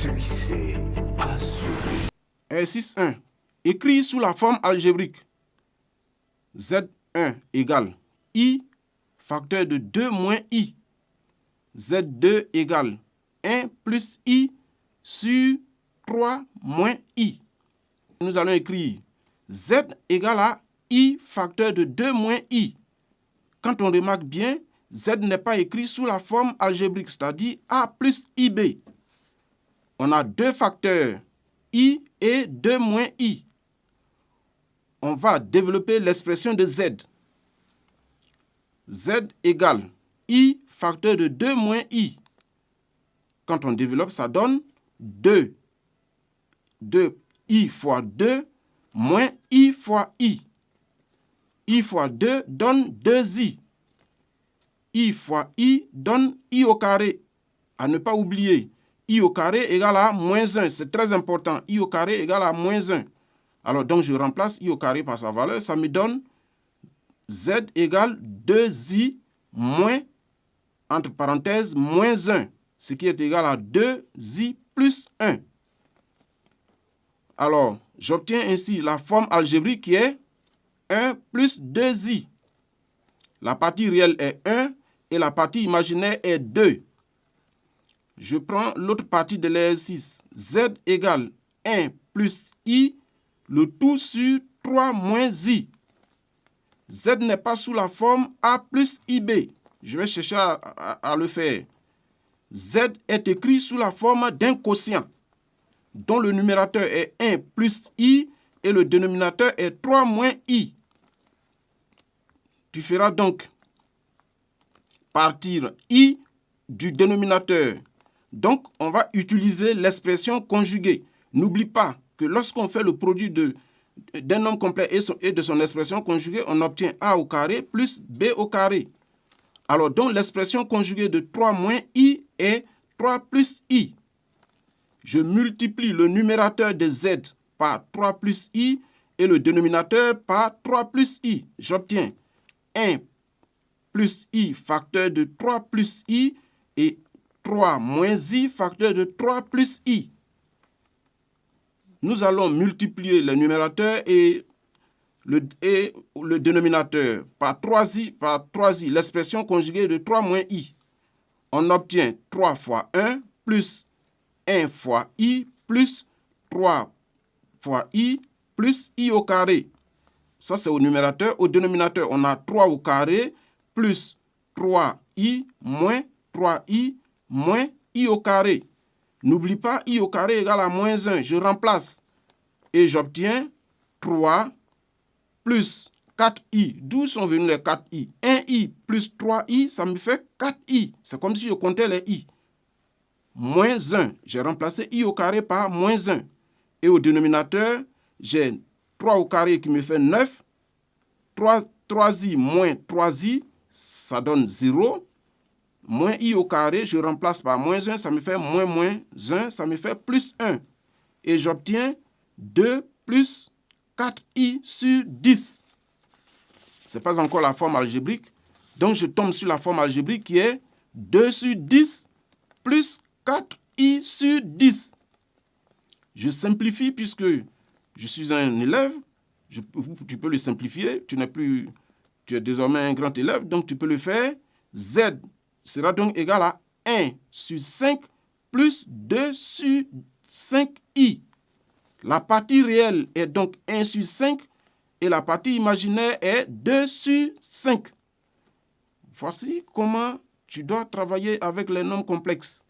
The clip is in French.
Succès assuré. Exercice 1. Écrit sous la forme algébrique. Z1 égale I facteur de 2 moins I. Z2 égale 1 plus I sur 3 moins I. Nous allons écrire Z égale à I facteur de 2 moins I. Quand on remarque bien, Z n'est pas écrit sous la forme algébrique, c'est-à-dire A plus IB. On a deux facteurs, I et 2 moins I. On va développer l'expression de Z. Z égale I facteur de 2 moins I. Quand on développe, ça donne 2. 2I fois 2 moins I fois I. I fois 2 donne 2I. I fois I donne I au carré. À ne pas oublier, I au carré égale à moins 1. C'est très important. I au carré égale à moins 1. Alors, donc, je remplace I au carré par sa valeur. Ça me donne Z égale 2I moins, entre parenthèses, moins 1. Ce qui est égal à 2I plus 1. Alors, j'obtiens ainsi la forme algébrique qui est 1 plus 2I. La partie réelle est 1 et la partie imaginaire est 2. Je prends l'autre partie de l'exercice. Z égale 1 plus I, le tout sur 3 moins I. Z n'est pas sous la forme A plus IB. Je vais chercher à le faire. Z est écrit sous la forme d'un quotient, dont le numérateur est 1 plus I et le dénominateur est 3 moins I. Tu feras donc partir I du dénominateur. Donc, on va utiliser l'expression conjuguée. N'oublie pas que lorsqu'on fait le produit d'un nombre complet et de son expression conjuguée, on obtient A au carré plus B au carré. Alors, donc, l'expression conjuguée de 3 moins I est 3 plus I. Je multiplie le numérateur de Z par 3 plus I et le dénominateur par 3 plus I. J'obtiens 1 plus I facteur de 3 plus I et 3 moins I facteur de 3 plus I. Nous allons multiplier le numérateur et le dénominateur par 3i, l'expression conjuguée de 3 moins I. On obtient 3 fois 1 plus 1 fois I plus 3 fois I plus I au carré. Ça, c'est au numérateur. Au dénominateur, on a 3 au carré plus 3i moins 3i moins I au carré. N'oublie pas, I au carré égale à moins 1. Je remplace et j'obtiens 3 plus 4i. D'où sont venus les 4i? 1i plus 3i, ça me fait 4i. C'est comme si je comptais les i. Moins 1. J'ai remplacé i au carré par moins 1. Et au dénominateur, j'ai 3 au carré qui me fait 9. 3i moins 3i, ça donne 0. Moins I au carré, je remplace par moins 1, ça me fait moins 1, ça me fait plus 1. Et j'obtiens 2 plus 4I sur 10. Ce n'est pas encore la forme algébrique. Donc, je tombe sur la forme algébrique qui est 2 sur 10 plus 4I sur 10. Je simplifie puisque je suis un élève. Tu peux le simplifier. Tu es désormais un grand élève, donc tu peux le faire. Z sera donc égal à 1 sur 5 plus 2 sur 5i. La partie réelle est donc 1 sur 5 et la partie imaginaire est 2 sur 5. Voici comment tu dois travailler avec les nombres complexes.